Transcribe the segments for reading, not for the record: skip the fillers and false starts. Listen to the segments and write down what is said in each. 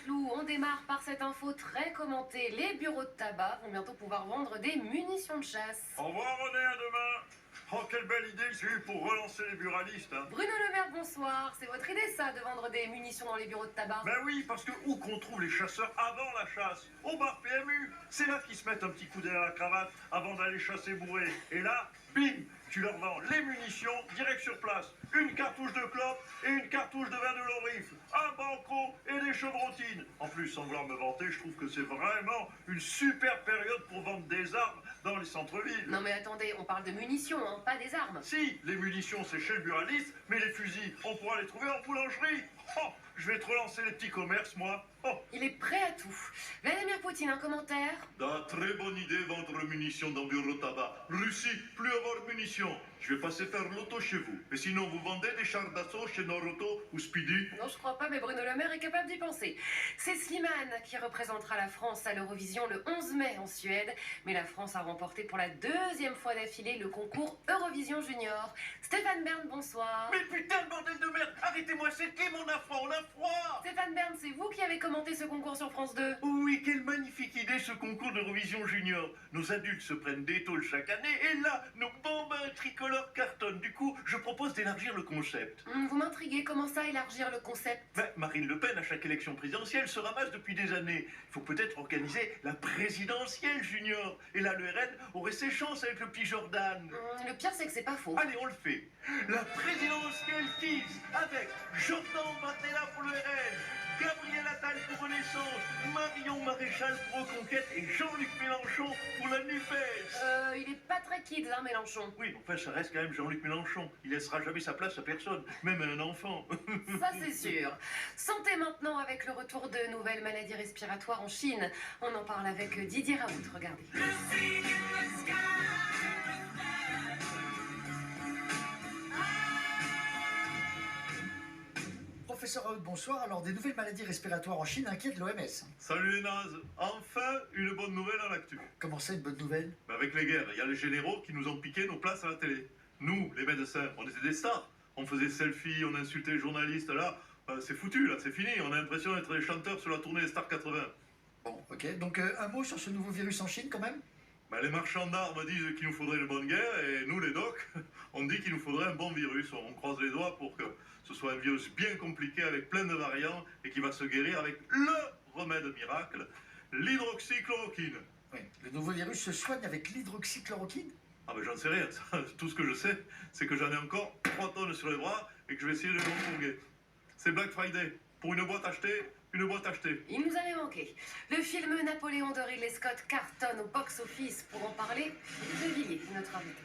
Canteloup. On démarre par cette info très commentée. Les bureaux de tabac vont bientôt pouvoir vendre des munitions de chasse. Au revoir René, à demain. Oh, quelle belle idée j'ai eue pour relancer les buralistes. Hein. Bruno Le Maire, bonsoir. C'est votre idée, ça, de vendre des munitions dans les bureaux de tabac? Ben oui, parce que où qu'on trouve les chasseurs avant la chasse? Au bar PMU. C'est là qu'ils se mettent un petit coup derrière la cravate avant d'aller chasser bourré. Et là, bim, tu leur vends les munitions direct sur place. Une cartouche de clope et une cartouche de 22 long rifle. Un banco et des chevrotines. En plus, sans vouloir me vanter, je trouve que c'est vraiment une super période pour vendre des armes dans les centres-villes. Non mais attendez, on parle de munitions, hein, pas des armes. Si, les munitions c'est chez le buraliste, mais les fusils, on pourra les trouver en boulangerie. Oh, je vais te relancer les petits commerces, moi. Oh. Il est prêt à tout. Vladimir Poutine, un commentaire? Très bonne idée, vendre munitions dans bureau de tabac. Russie, plus avoir munitions. Je vais passer faire l'auto chez vous. Et sinon, vous vendez des chars d'assaut chez Noroto ou Speedy? Non, je crois pas, mais Bruno Le Maire est capable d'y penser. C'est Slimane qui représentera la France à l'Eurovision le 11 mai en Suède. Mais la France a remporté pour la deuxième fois d'affilée le concours Eurovision Junior. Stéphane Bern, bonsoir. Mais putain, bordel de merde, arrêtez-moi, c'est qui mon affront, on a froid. Stéphane Bern, c'est vous qui avez commenté ce concours sur France 2? Oui, quelle magnifique idée ce concours d'Eurovision Junior. Nos adultes se prennent des tôles chaque année et là, nos bombes tricolores cartonnent. Du coup, je propose d'élargir le concept. Vous m'intriguez, comment ça élargir le concept? Marine Le Pen, à chaque élection présidentielle, se ramasse depuis des années. Il faut peut-être organiser la présidentielle junior. Et là, le RN aurait ses chances avec le petit Jordan. Le pire, c'est que c'est pas faux. Allez, on le fait. La présidentielle Kids avec Jordan Bardella pour le RN, Gabriel Attal pour Renaissance, Marion Maréchal pour Reconquête et Jean-Luc Mélenchon pour la NUPES. Il est pas très kids, hein, Mélenchon. Oui, enfin, ça reste quand même Jean-Luc Mélenchon. Il laissera jamais sa place à personne, même à un enfant. Ça, c'est sûr. Santé maintenant avec le retour de nouvelles maladies respiratoires en Chine. On en parle avec Didier Raoult, regardez. Professeur Raoult, bonsoir. Alors, des nouvelles maladies respiratoires en Chine inquiètent l'OMS. Salut les nazes. Enfin, une bonne nouvelle à l'actu. Comment ça, une bonne nouvelle? Avec les guerres, il y a les généraux qui nous ont piqué nos places à la télé. Nous, les médecins, on était des stars. On faisait selfie, on insultait les journalistes. Là, c'est foutu, là, c'est fini. On a l'impression d'être les chanteurs sur la tournée des Stars 80. Bon, ok. Donc, un mot sur ce nouveau virus en Chine, quand même? Les marchands d'armes disent qu'il nous faudrait une bonne guerre, et nous, les docs, on dit qu'il nous faudrait un bon virus. On croise les doigts pour que ce soit un virus bien compliqué, avec plein de variants, et qui va se guérir avec le remède miracle, l'hydroxychloroquine. Oui. Le nouveau virus se soigne avec l'hydroxychloroquine? Ah ben j'en sais rien, tout ce que je sais, c'est que j'en ai encore 3 tonnes sur les bras, et que je vais essayer de les refourguer. C'est Black Friday. Pour une boîte achetée, une boîte achetée. Il nous avait manqué. Le film Napoléon de Ridley Scott cartonne au box-office. Pour en parler, Philippe de Villiers, notre invité.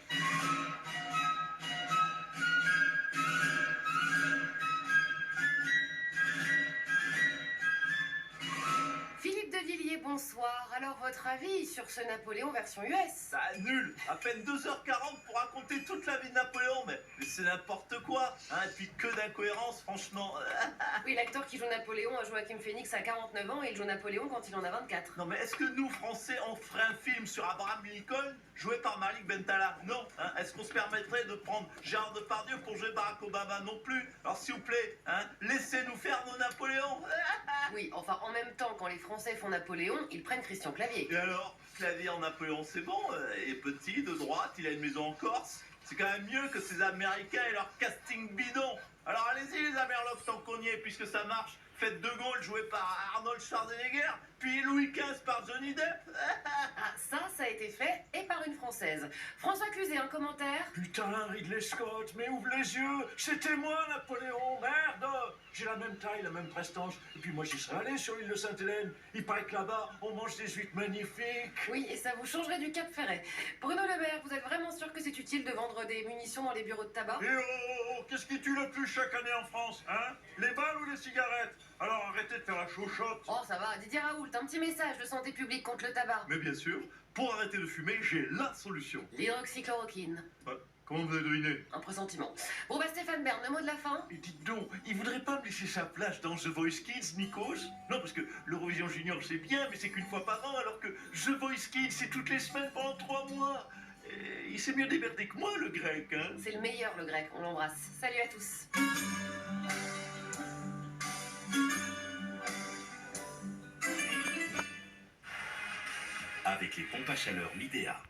Philippe de Villiers, bonsoir. Alors, votre avis sur ce Napoléon version US? Nul. À peine 2h40 pour raconter toute la vie de Napoléon, mais c'est n'importe quoi. Hein, et puis que d'incohérence, franchement. Oui, l'acteur qui joue Napoléon, Joaquin Phoenix, a 49 ans et il joue Napoléon quand il en a 24. Non mais est-ce que nous, Français, on ferait un film sur Abraham Lincoln, joué par Malik Bentala? Non. Hein, est-ce qu'on se permettrait de prendre Gérard Depardieu pour jouer Barack Obama? Non plus. Alors s'il vous plaît, hein, laissez-nous faire nos Napoléons. Oui, enfin, en même temps, quand les Français font Napoléon, ils prennent Christian Clavier. Et alors, Clavier en Napoléon, c'est bon. Il est petit, de droite, il a une maison en Corse. C'est quand même mieux que ces Américains et leur casting bidon. Alors allez-y les Amerlocs, tant qu'on y est, puisque ça marche. Faites De Gaulle joué par Arnold Schwarzenegger, puis Louis XV par Johnny Depp. Ah, ça a été fait, et par une Française. François Cluzet, un commentaire? Putain, Ridley Scott, mais ouvre les yeux. C'était moi, Napoléon, merde. J'ai la même taille, la même prestance. Et puis moi, j'y serais allé sur l'île de Sainte-Hélène. Il paraît que là-bas, on mange des huîtres magnifiques. Oui, et ça vous changerait du Cap Ferret. Bruno Le Maire, vous êtes vraiment sûr que c'est utile de vendre des munitions dans les bureaux de tabac? Et oh, qu'est-ce qui tue le plus chaque année en France, hein? Les balles ou les cigarettes? Alors arrêtez de faire la chauchotte. Oh, ça va, Didier Raoult, un petit message de santé publique contre le tabac. Mais bien sûr, pour arrêter de fumer, j'ai la solution. L'hydroxychloroquine. Comment vous avez deviné? Un pressentiment. Bon, bah Stéphane Bern, le mot de la fin? Et dites donc, il voudrait pas me laisser sa place dans The Voice Kids, Nikos? Non, parce que l'Eurovision Junior c'est bien, mais c'est qu'une fois par an, alors que The Voice Kids c'est toutes les semaines pendant 3 mois. Et il s'est mieux démerdé que moi, le grec, hein? C'est le meilleur, le grec, on l'embrasse. Salut à tous. avec les pompes à chaleur Midea.